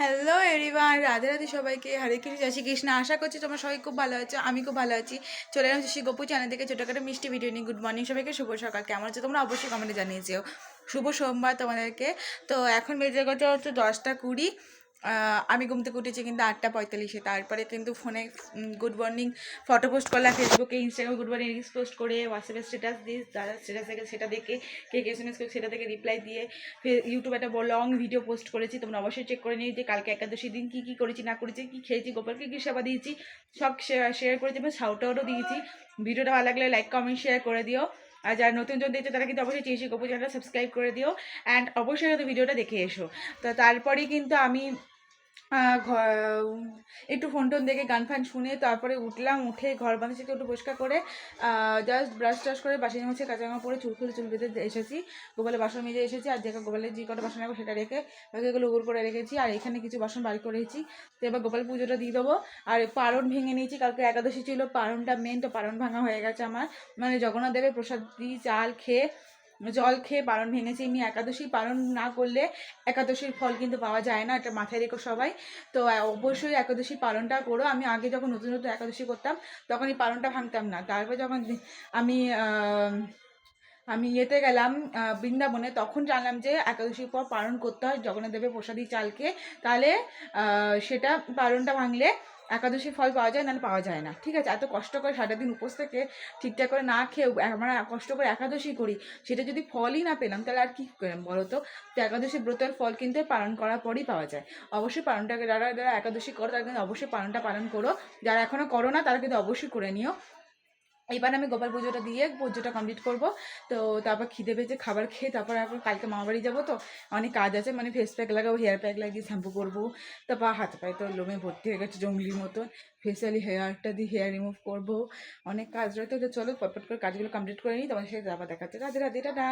Hello everyone, Radhe Radhe সবাইকে। হরে কৃষ্ণ, জয় শ্রী কৃষ্ণ। আশা করছি তোমরা সবাই খুব ভালো আছো, আমি খুব ভালো আছি। চলে এলাম শ্রী গপু চ্যানেল থেকে ছোটোখাটো মিষ্টি ভিডিও নিয়ে। গুড মর্নিং সবাইকে, শুভ সকাল। কেমন আছো তোমরা অবশ্যই কমেন্টে জানিয়েছো। শুভ সোমবার তোমাদেরকে। তো এখন বেজে গেছে হচ্ছে 10টা 20। আমি ঘুম থেকে উঠেছি কিন্তু 8টা 45-এ। তারপরে কিন্তু ফোনে গুড মর্নিং ফটো পোস্ট করলাম, ফেসবুকে ইনস্টাগ্রামে গুড মর্নিং রিলস পোস্ট করে, হোয়াটসঅ্যাপে স্ট্যাটাস দিই, যারা স্ট্যাটাস দেখে সেটা দেখে, কে কে এসএমএস করে সেটা থেকে রিপ্লাই দিয়ে, ইউটিউবে একটা লং ভিডিও পোস্ট করেছি। তোমরা অবশ্যই চেক করে নিই যে কালকে একাদশী দিন কী কী করেছি না করেছি, কী খেয়েছি, গোপালকে কী সেবা দিয়েছি, সব শেয়ার করেছি এবং শাউট আউটও দিয়েছি। ভিডিওটা ভালো লাগলে লাইক কমেন্ট শেয়ার করে দিও। আর যারা নতুন জন দেখছে তারা কিন্তু অবশ্যই চেয়েছি গোপু চ্যানেলটা সাবস্ক্রাইব করে দিও। অ্যান্ড অবশ্যই কিন্তু ভিডিওটা দেখে এসো। তো তারপরেই কিন্তু আমি একটু ফোন টোন দেখে গান ফান শুনে তারপরে উঠলাম। উঠে ঘর বাঁধা থেকে একটু পরিষ্কার করে জাস্ট ব্রাশ টাশ করে বাসি মুছে কাঁচা জামা পরে চুল বেঁধে এসেছি। গোপালের বাসন মেজে এসেছি। আর যেটা গোপালের যে কটা বাসন রাখবো সেটা রেখে বাকিগুলো উগুর করে রেখেছি। আর এখানে কিছু বাসন বাড়ি করে রেখেছি। তো এবার গোপাল পুজোটা দিয়ে দেবো। আর পারণ ভেঙে নিয়েছি, কালকে একাদশী ছিল, পারণটা মেন। তো পারণ ভাঙা হয়ে গেছে আমার, মানে জগন্নাথ দেবের প্রসাদ দিয়ে চাল খেয়ে জল খেয়ে পারণ ভেঙেছি। এমনি একাদশী পারণ না করলে একাদশীর ফল কিন্তু পাওয়া যায় না, এটা মাথায় রেখো সবাই। তো অবশ্যই একাদশী পালনটা করো। আমি আগে যখন নতুন নতুন একাদশী করতাম তখন এই পালনটা ভাঙতাম না। তারপর যখন আমি আমি ইয়েতে গেলাম বৃন্দাবনে, তখন জানলাম যে একাদশীর পর পালন করতে হয় জগন্নাথ দেবের প্রসাদী চালকে। তাহলে সেটা পালনটা ভাঙলে একাদশীর ফল পাওয়া যায়, নাহলে পাওয়া যায় না। ঠিক আছে, এত কষ্ট করে সারাদিন উপোস থেকে ঠিকঠাক করে না খেয়েও আমরা কষ্ট করে একাদশী করি, সেটা যদি ফলই না পেলাম তাহলে আর কী করলাম বলো তো? তো একাদশী ব্রতের ফল কিন্তু পালন করার পরই পাওয়া যায়। অবশ্যই পালনটাকে যারা যারা একাদশী করো তারা কিন্তু অবশ্যই পালনটা পালন করো। যারা এখনও করো না তারা কিন্তু অবশ্যই করে নিও। এবার আমি গোপাল পুজোটা দিয়ে পুজোটা কমপ্লিট করব। তো তারপর খিদে পেয়েছে, খাবার খেয়ে তারপর এখন কালকে মামাবাড়ি যাবো। তো অনেক কাজ আছে, মানে ফেস প্যাক লাগাবো, হেয়ার প্যাক লাগিয়ে শ্যাম্পু করবো। তারপর হাতে পায়ে তো লোমে ভর্তি হয়ে গেছে জঙ্গলির মতো। ফেসিয়ালি হেয়ারটা দিয়ে হেয়ার রিমুভ করবো। অনেক কাজ রয়েছে। তো চলো পটপট করে কাজগুলো কমপ্লিট করে নিই, তোমার সাথে আবার দেখাচ্ছে। রাধে রাধে, টাটা।